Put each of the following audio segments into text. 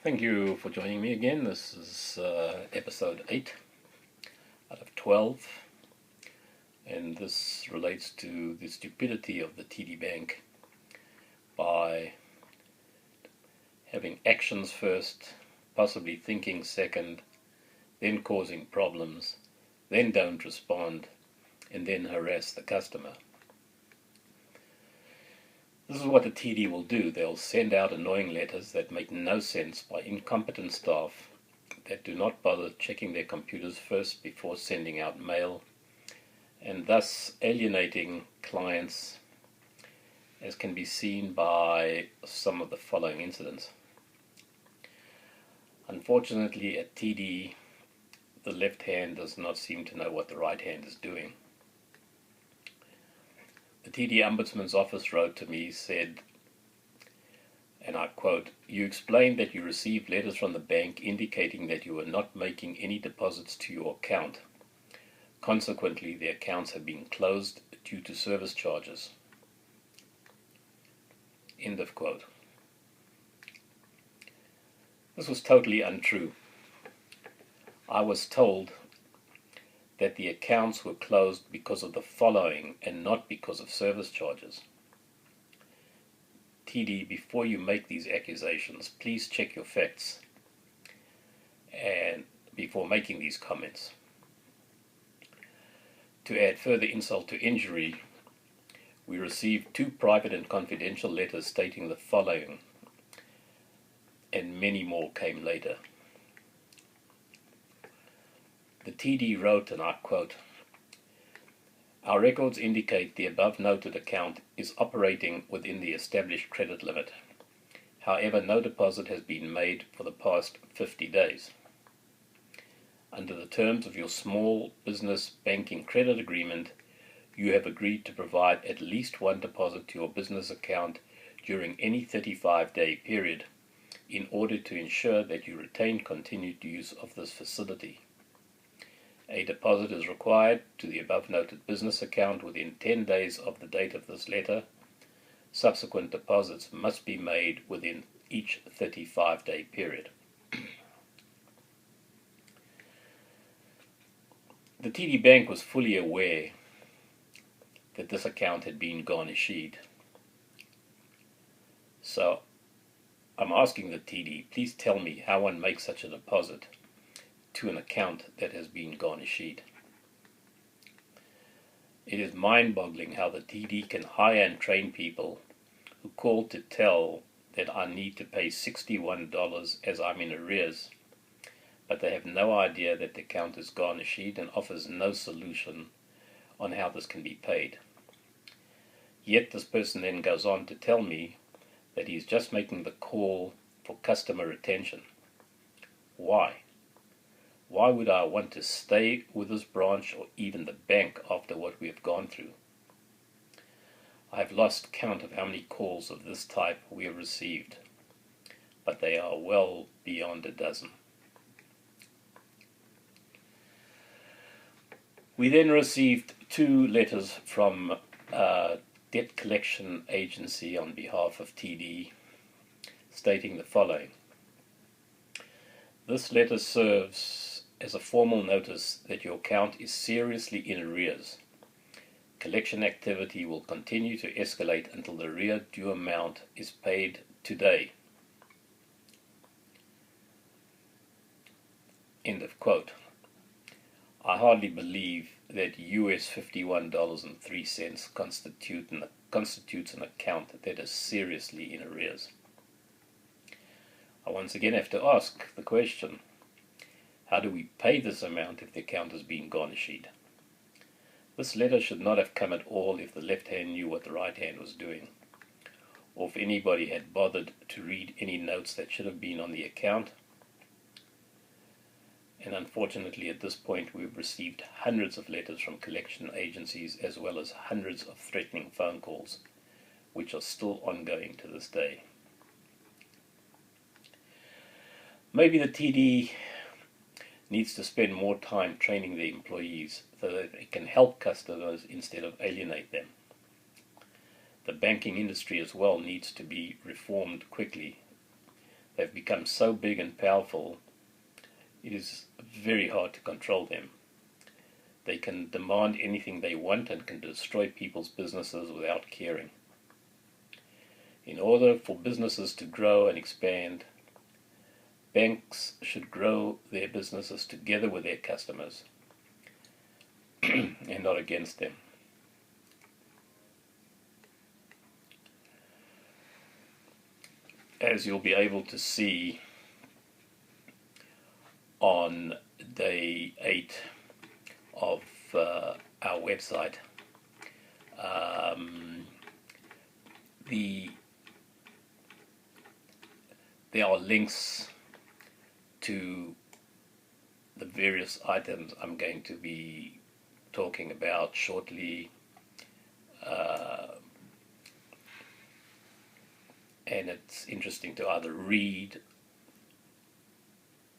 Thank you for joining me again. This is episode 8 out of 12, and this relates to the stupidity of the TD Bank by having actions first, possibly thinking second, then causing problems, then don't respond, and then harass the customer. This is what the TD will do. They'll send out annoying letters that make no sense by incompetent staff that do not bother checking their computers first before sending out mail, and thus alienating clients, as can be seen by some of the following incidents. Unfortunately, at TD, the left hand does not seem to know what the right hand is doing. The TD Ombudsman's office wrote to me, said, and I quote, "You explained that you received letters from the bank indicating that you were not making any deposits to your account. Consequently, the accounts have been closed due to service charges." End of quote. This was totally untrue. I was told that the accounts were closed because of the following and not because of service charges. TD, before you make these accusations, please check your facts and before making these comments. To add further insult to injury, we received 2 private and confidential letters stating the following, and many more came later. The TD wrote, and I quote, "Our records indicate the above-noted account is operating within the established credit limit. However, no deposit has been made for the past 50 days. Under the terms of your small business banking credit agreement, you have agreed to provide at least 1 deposit to your business account during any 35-day period in order to ensure that you retain continued use of this facility. A deposit is required to the above-noted business account within 10 days of the date of this letter. Subsequent deposits must be made within each 35-day period." The TD Bank was fully aware that this account had been garnished. So I'm asking the TD, please tell me how one makes such a deposit to an account that has been garnished. It is mind-boggling how the TD can hire and train people who call to tell that I need to pay $61 as I'm in arrears, but they have no idea that the account is garnished and offers no solution on how this can be paid. Yet this person then goes on to tell me that he's just making the call for customer retention. Why? Why would I want to stay with this branch or even the bank after what we have gone through? I have lost count of how many calls of this type we have received, but they are well beyond a dozen. We then received 2 letters from a debt collection agency on behalf of TD stating the following. "This letter serves as a formal notice that your account is seriously in arrears. Collection activity will continue to escalate until the arrear due amount is paid today." End of quote. I hardly believe that US $51.03 constitutes an account that is seriously in arrears. I once again have to ask the question, how do we pay this amount if the account has been garnished? This letter should not have come at all if the left hand knew what the right hand was doing, or if anybody had bothered to read any notes that should have been on the account. And unfortunately, at this point, we've received hundreds of letters from collection agencies as well as hundreds of threatening phone calls, which are still ongoing to this day. Maybe the TD needs to spend more time training the employees so that it can help customers instead of alienate them. The banking industry as well needs to be reformed quickly. They've become so big and powerful, it is very hard to control them. They can demand anything they want and can destroy people's businesses without caring. In order for businesses to grow and expand, banks should grow their businesses together with their customers and not against them. As you'll be able to see on day 8 of our website, there are links to the various items I'm going to be talking about shortly, and it's interesting to either read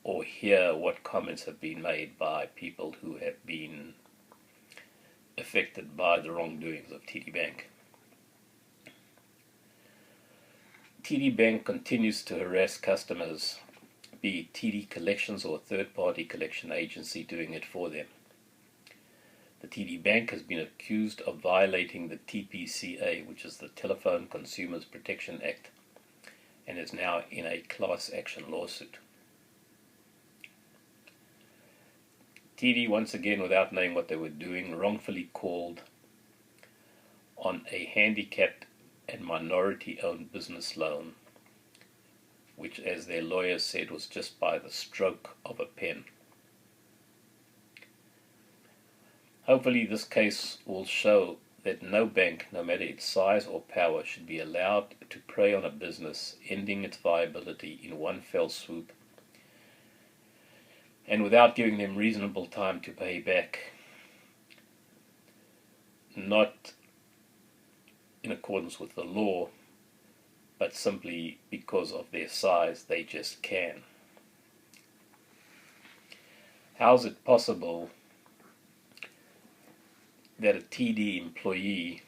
or hear what comments have been made by people who have been affected by the wrongdoings of TD Bank. TD Bank continues to harass customers, be it TD Collections or a third-party collection agency doing it for them. The TD Bank has been accused of violating the TPCA, which is the Telephone Consumers Protection Act, and is now in a class action lawsuit. TD, once again, without knowing what they were doing, wrongfully called on a handicapped and minority-owned business loan, which, as their lawyer said, was just by the stroke of a pen. Hopefully this case will show that no bank, no matter its size or power, should be allowed to prey on a business, ending its viability in one fell swoop, and without giving them reasonable time to pay back, not in accordance with the law, but simply because of their size, they just can. How is it possible that a TD employee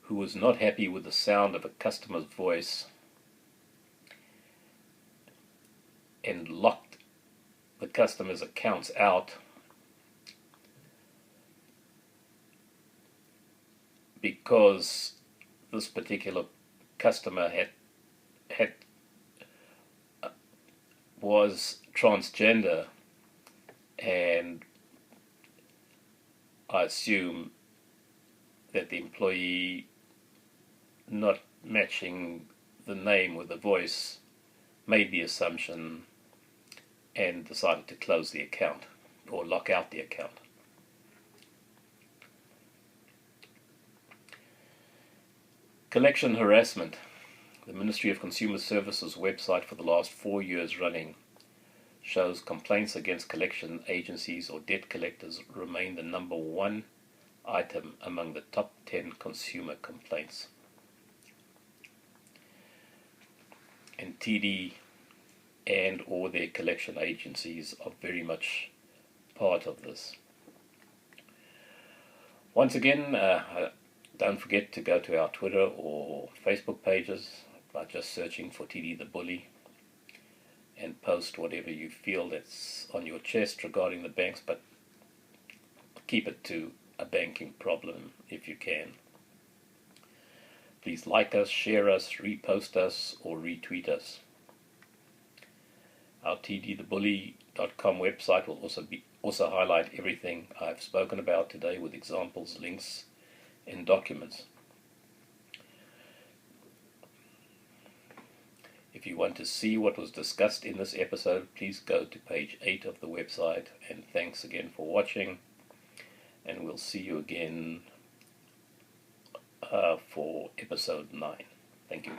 who was not happy with the sound of a customer's voice and locked the customer's accounts out because this particular customer was transgender, and I assume that the employee, not matching the name with the voice, made the assumption and decided to close the account or lock out the account. Collection harassment. The Ministry of Consumer Services website for the last 4 years running shows complaints against collection agencies or debt collectors remain the #1 item among the top 10 consumer complaints. And TD and or their collection agencies are very much part of this. Once again, don't forget to go to our Twitter or Facebook pages by just searching for TD the Bully, and post whatever you feel that's on your chest regarding the banks, but keep it to a banking problem if you can. Please like us, share us, repost us, or retweet us. Our tdthebully.com website will also highlight everything I've spoken about today with examples, links, and documents. If you want to see what was discussed in this episode, please go to page 8 of the website, and thanks again for watching, and we'll see you again for episode 9. Thank you.